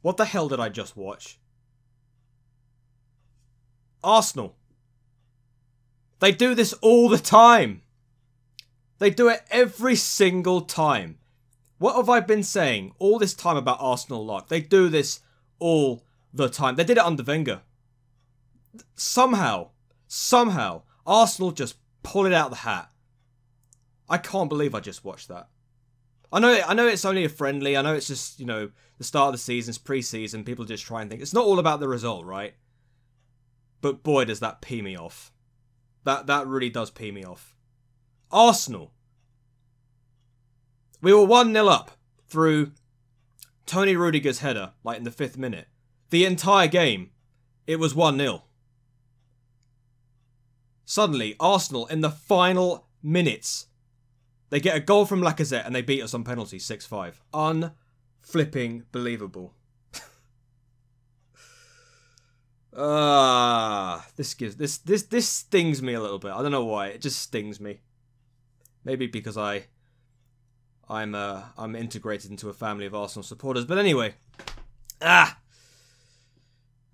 What the hell did I just watch? Arsenal. They do this all the time. They do it every single time. What have I been saying all this time about Arsenal luck? They do this all the time. They did it under Wenger. Somehow, Arsenal just pull it out of the hat. I can't believe I just watched that. I know it's only a friendly. I know it's just, you know, the start of the season, it's pre-season. People just try and think. It's not all about the result, right? But boy, does that pee me off. That really does pee me off. Arsenal. We were 1-0 up through Tony Rudiger's header, like in the 5th minute. The entire game, it was 1-0. Suddenly, Arsenal, in the final minutes, they get a goal from Lacazette and they beat us on penalties 6-5. Un-flipping believable. This stings me a little bit. I don't know why. It just stings me. Maybe because I'm integrated into a family of Arsenal supporters. But anyway. Oh,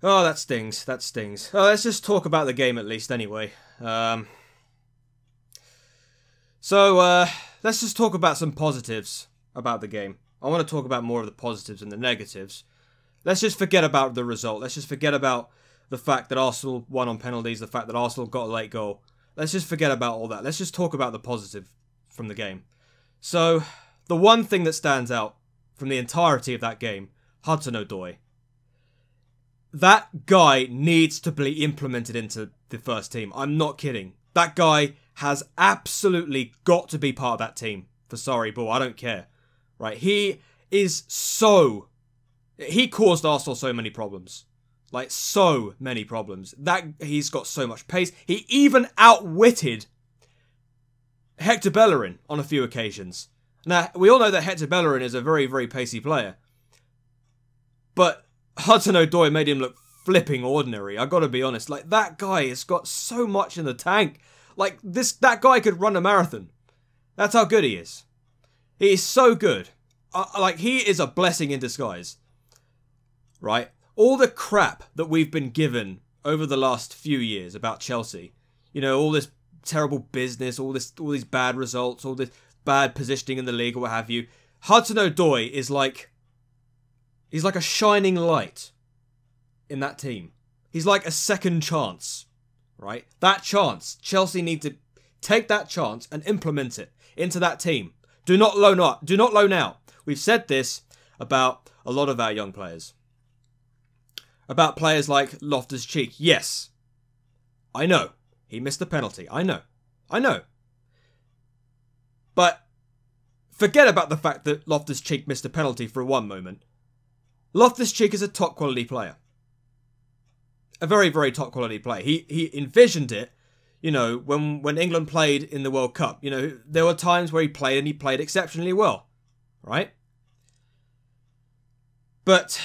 that stings. That stings. Oh, let's just talk about the game at least anyway. Let's just talk about some positives about the game. I want to talk about more of the positives than the negatives. Let's just forget about the result. Let's just forget about the fact that Arsenal won on penalties, the fact that Arsenal got a late goal. Let's just forget about all that. Let's just talk about the positive from the game. So, the one thing that stands out from the entirety of that game, Hudson-Odoi. That guy needs to be implemented into the first team. I'm not kidding. That guy has absolutely got to be part of that team for Sarri Ball. I don't care. Right? He caused Arsenal so many problems. Like, so many problems. He's got so much pace. He even outwitted Hector Bellerin on a few occasions. Now, we all know that Hector Bellerin is a very, very pacey player. But Hudson-Odoi made him look flipping ordinary. I gotta be honest. Like, that guy has got so much in the tank. Like, that guy could run a marathon. That's how good he is. He is so good. Like, he is a blessing in disguise. Right? All the crap that we've been given over the last few years about Chelsea. You know, all this terrible business, all these bad results, all this bad positioning in the league or what have you. Hudson-Odoi is like... He's like a shining light in that team. He's like a second chance, right? That chance. Chelsea need to take that chance and implement it into that team. Do not loan out. Do not loan out. We've said this about a lot of our young players. About players like Loftus-Cheek. Yes. I know. He missed the penalty. I know. But forget about the fact that Loftus-Cheek missed a penalty for one moment. Loftus-Cheek is a top quality player. A very, very top quality player. He envisioned it, you know, when England played in the World Cup. You know, there were times where he played and he played exceptionally well. Right? But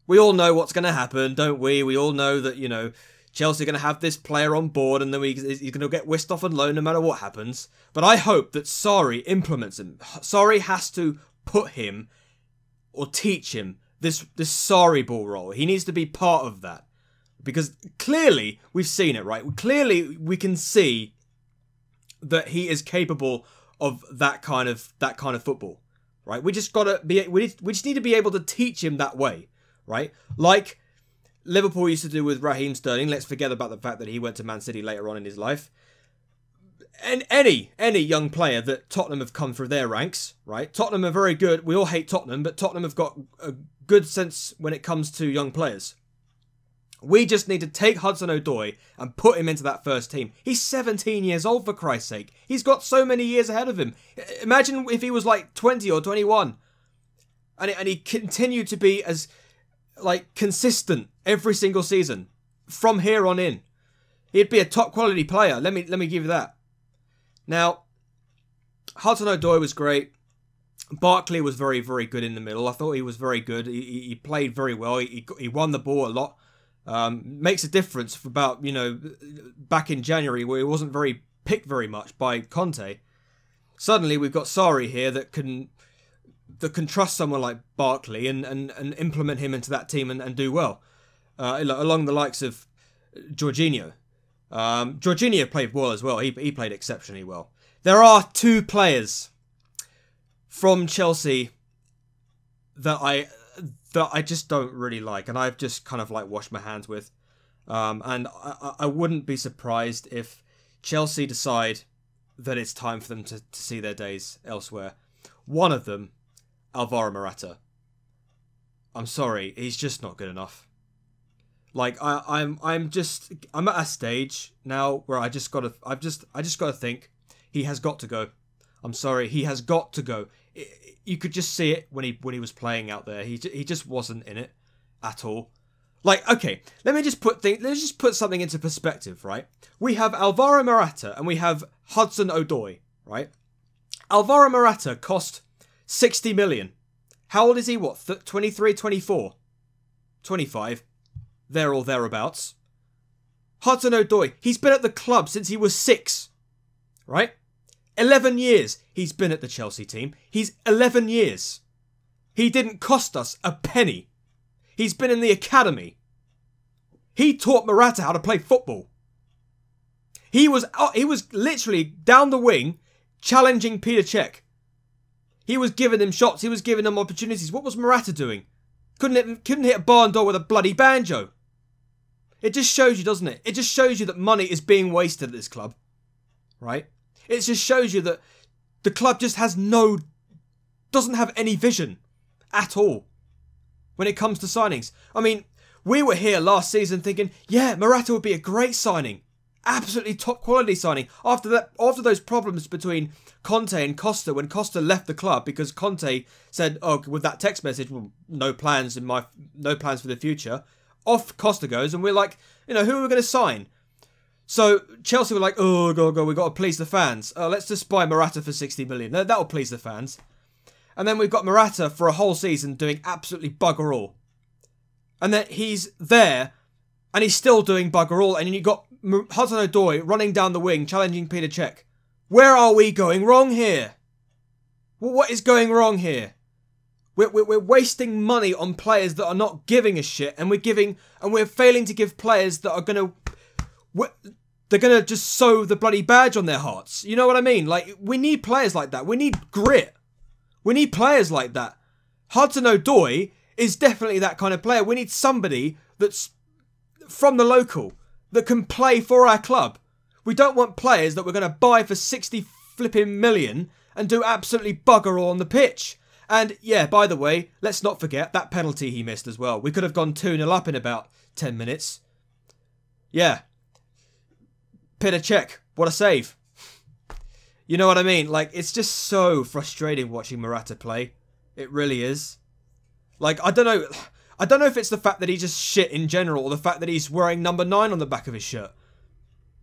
we all know what's going to happen, don't we? We all know that, you know, Chelsea are going to have this player on board and then he's going to get whisked off on loan no matter what happens. But I hope that Sarri implements him. Sarri has to put him or teach him this Sarri Ball role. He needs to be part of that. Because clearly, we've seen it, right? Clearly, we can see that he is capable of that kind of football, right? We just need to be able to teach him that way, right? Like Liverpool used to do with Raheem Sterling. Let's forget about the fact that he went to Man City later on in his life. And any young player that Tottenham have come through their ranks, right? Tottenham are very good. We all hate Tottenham, but Tottenham have got a good sense when it comes to young players. We just need to take Hudson-Odoi and put him into that first team. He's 17 years old, for Christ's sake. He's got so many years ahead of him. Imagine if he was like 20 or 21. And he continued to be as like consistent every single season from here on in. He'd be a top quality player. Let me give you that. Now, Hudson-Odoi was great. Barkley was very, very good in the middle. I thought he was very good. He played very well. He won the ball a lot. Makes a difference for about, you know, back in January where he wasn't picked very much by Conte. Suddenly we've got Sarri here that can that can trust someone like Barkley and implement him into that team and do well. Along the likes of Jorginho. Jorginho played well as well. He played exceptionally well. There are two players from Chelsea that I just don't really like, and I've just kind of like washed my hands with. And I wouldn't be surprised if Chelsea decide that it's time for them to see their days elsewhere. One of them, Alvaro Morata. I'm sorry, he's just not good enough. Like I'm at a stage now where I just gotta think he has got to go. I'm sorry, he has got to go. You could just see it when he was playing out there. He just wasn't in it at all. Like, okay, let's just put something into perspective, right? We have Alvaro Morata and we have Hudson-Odoi, right? Alvaro Morata cost 60 million. How old is he? What, 23, 24? 25. There or thereabouts. Hudson-Odoi, he's been at the club since he was 6, right? 11 years he's been at the Chelsea team. He's 11 years. He didn't cost us a penny. He's been in the academy. He taught Morata how to play football. He was literally down the wing challenging Peter Cech. He was giving him shots. He was giving him opportunities. What was Morata doing? Couldn't hit a barn door with a bloody banjo. It just shows you, doesn't it? It just shows you that money is being wasted at this club. Right? It just shows you that the club just doesn't have any vision at all when it comes to signings. I mean, we were here last season thinking, yeah, Morata would be a great signing. Absolutely top quality signing. After those problems between Conte and Costa, when Costa left the club because Conte said, oh, with that text message, well, no plans for the future. Off Costa goes, and we're like, who are we going to sign? So Chelsea were like, oh, God, we got to please the fans. Let's just buy Morata for 60 million. That'll please the fans. And then we've got Morata for a whole season doing absolutely bugger all. And then he's there, and he's still doing bugger all. And you've got Hudson-Odoi running down the wing, challenging Peter Cech. Where are we going wrong here? Well, what is going wrong here? We're wasting money on players that are not giving a shit, and we're failing to give players that are they're gonna just sew the bloody badge on their hearts. You know what I mean? Like, we need players like that. We need grit. We need players like that. Hudson-Odoi is definitely that kind of player. We need somebody that's from the local that can play for our club. We don't want players that we're going to buy for 60 flipping million and do absolutely bugger all on the pitch. And yeah, by the way, let's not forget that penalty he missed as well. We could have gone 2-0 up in about 10 minutes. Yeah. Peter Cech, what a save. You know what I mean? Like, it's just so frustrating watching Morata play. It really is. Like, I don't know if it's the fact that he's just shit in general or the fact that he's wearing number 9 on the back of his shirt.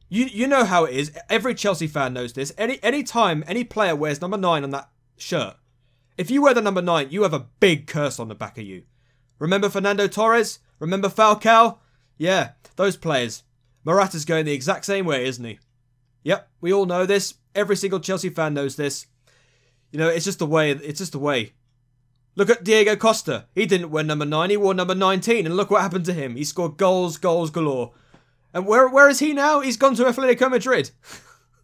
You know how it is. Every Chelsea fan knows this. Any time any player wears number 9 on that shirt, if you wear the number 9, you have a big curse on the back of you. Remember Fernando Torres? Remember Falcao? Yeah, those players. Morata's going the exact same way, isn't he? Yep, we all know this. Every single Chelsea fan knows this. You know, it's just the way. It's just the way. Look at Diego Costa. He didn't wear number 9. He wore number 19. And look what happened to him. He scored goals galore. And where is he now? He's gone to Atletico Madrid.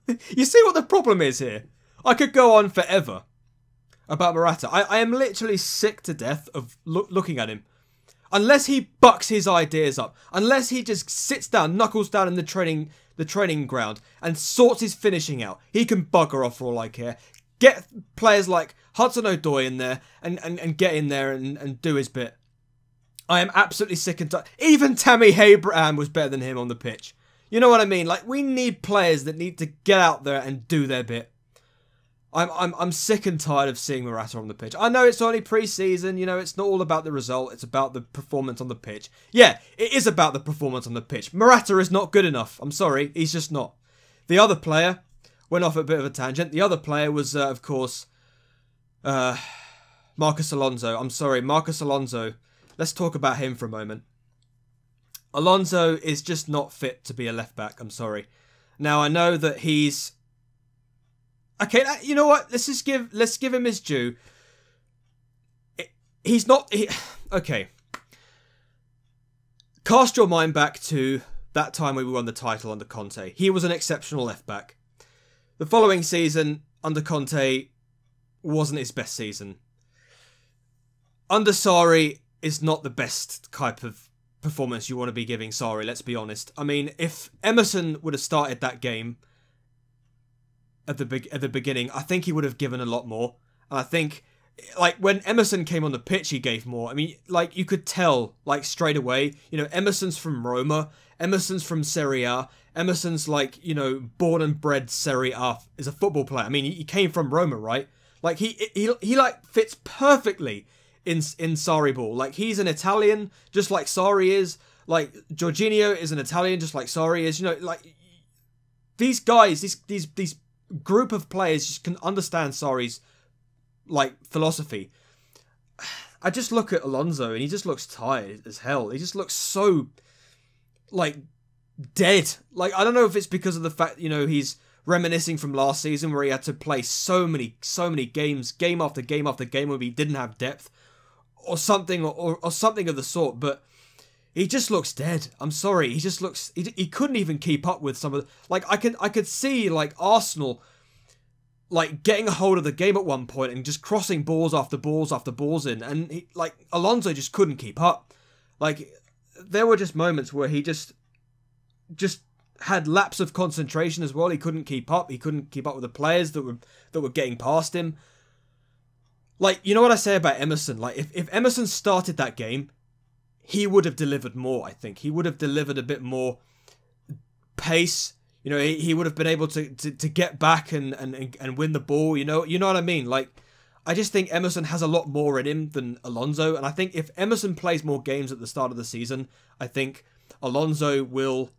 You see what the problem is here? I could go on forever about Morata. I am literally sick to death of looking at him. Unless he bucks his ideas up. Unless he just sits down, knuckles down in the training ground and sorts his finishing out. He can bugger off for all I care. Get players like Hudson-Odoi in there and get in there and do his bit. I am absolutely sick and tired. Even Tammy Abraham was better than him on the pitch. You know what I mean? Like, we need players that need to get out there and do their bit. I'm sick and tired of seeing Morata on the pitch. I know it's only pre-season, you know, it's not all about the result, it's about the performance on the pitch. Yeah, it is about the performance on the pitch. Morata is not good enough. I'm sorry, he's just not. The other player went off a bit of a tangent. The other player was, of course, Marcos Alonso. I'm sorry, Marcos Alonso. Let's talk about him for a moment. Alonso is just not fit to be a left back. I'm sorry. Now, I know that he's... Okay, you know what? Let's give him his due. he's not... okay. Cast your mind back to that time when we won the title under Conte. He was an exceptional left-back. The following season, under Conte, wasn't his best season. Under Sarri is not the best type of performance you want to be giving Sarri, let's be honest. I mean, if Emerson would have started that game at the beginning, I think he would have given a lot more. And I think, like, when Emerson came on the pitch, he gave more. I mean, like, you could tell, like, straight away, you know, Emerson's from Roma, Emerson's from Serie A, Emerson's, like, you know, born and bred Serie A, is a football player. I mean, he came from Roma, right? Like, he like, fits perfectly in Sarri ball. Like, he's an Italian, just like Sarri is. Like, Jorginho is an Italian, just like Sarri is. You know, like, these guys, these group of players just can understand Sarri's, like, philosophy. I just look at Alonso and he just looks tired as hell. He just looks so, like, dead. Like, I don't know if it's because of the fact, you know, he's reminiscing from last season where he had to play so many games, game after game after game, where he didn't have depth, or something, or something of the sort. But he just looks dead. I'm sorry. He just looks... He couldn't even keep up with some of... Like, I could see, like, Arsenal, like, getting a hold of the game at one point and just crossing balls after balls after balls in. And, he, like, Alonso just couldn't keep up. Like, there were just moments where he just had lapse of concentration as well. He couldn't keep up. He couldn't keep up with the players that were getting past him. Like, you know what I say about Emerson? Like, if Emerson started that game, he would have delivered more, I think. He would have delivered a bit more pace. You know, he would have been able to get back and win the ball, you know what I mean? Like, I just think Emerson has a lot more in him than Alonso, and I think if Emerson plays more games at the start of the season, I think Alonso will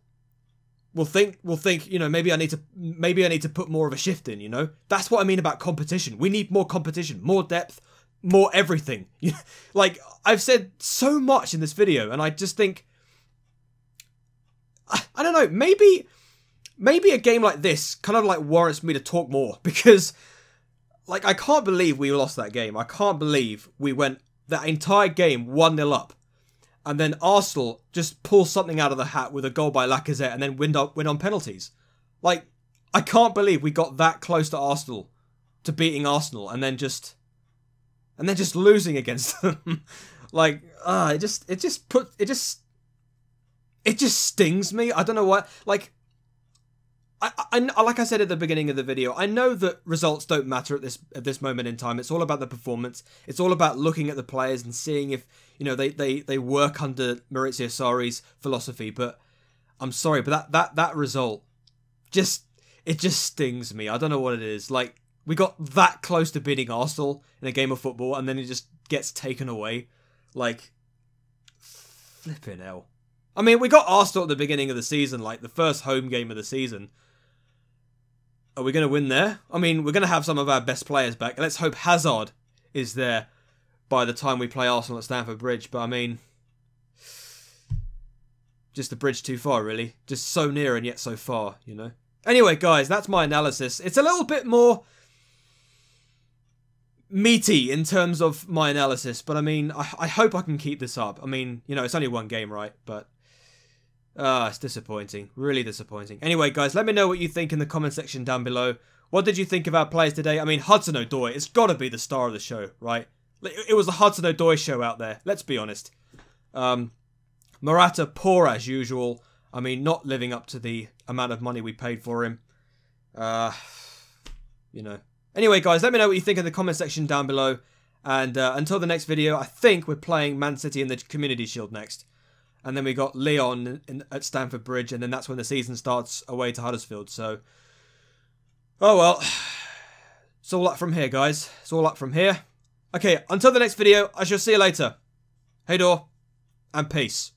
think, you know, maybe I need to put more of a shift in, you know? That's what I mean about competition. We need more competition, more depth, more everything. Like, I've said so much in this video, and I just think, I don't know, maybe a game like this kind of, like, warrants me to talk more, because, like, I can't believe we lost that game. I can't believe we went that entire game 1-0 up. And then Arsenal just pull something out of the hat with a goal by Lacazette and then win on penalties. Like, I can't believe we got that close to Arsenal, to beating Arsenal, and then just losing against them. Like, it just stings me. I don't know why. Like, I like I said at the beginning of the video, I know that results don't matter at this moment in time. It's all about the performance. It's all about looking at the players and seeing if, you know, they work under Maurizio Sarri's philosophy. But I'm sorry, but that result just stings me. I don't know what it is. Like, we got that close to beating Arsenal in a game of football, and then it just gets taken away. Like, flipping hell. I mean, we got Arsenal at the beginning of the season, like the first home game of the season. Are we going to win there? I mean, we're going to have some of our best players back. Let's hope Hazard is there by the time we play Arsenal at Stamford Bridge. But I mean, just the bridge too far, really. Just so near and yet so far, you know. Anyway, guys, that's my analysis. It's a little bit more meaty in terms of my analysis. But I mean, I hope I can keep this up. I mean, you know, it's only one game, right? But it's disappointing. Really disappointing. Anyway, guys, let me know what you think in the comment section down below. What did you think of our players today? I mean, Hudson-Odoi, it's got to be the star of the show, right? It was the Hudson-Odoi show out there. Let's be honest. Morata, poor as usual. I mean, not living up to the amount of money we paid for him. You know. Anyway, guys, let me know what you think in the comment section down below. And until the next video, I think we're playing Man City in the Community Shield next. And then we got Leon at Stamford Bridge, and then that's when the season starts away to Huddersfield. So, oh well. It's all up from here, guys. It's all up from here. Okay, until the next video, I shall see you later. Hey door, and peace.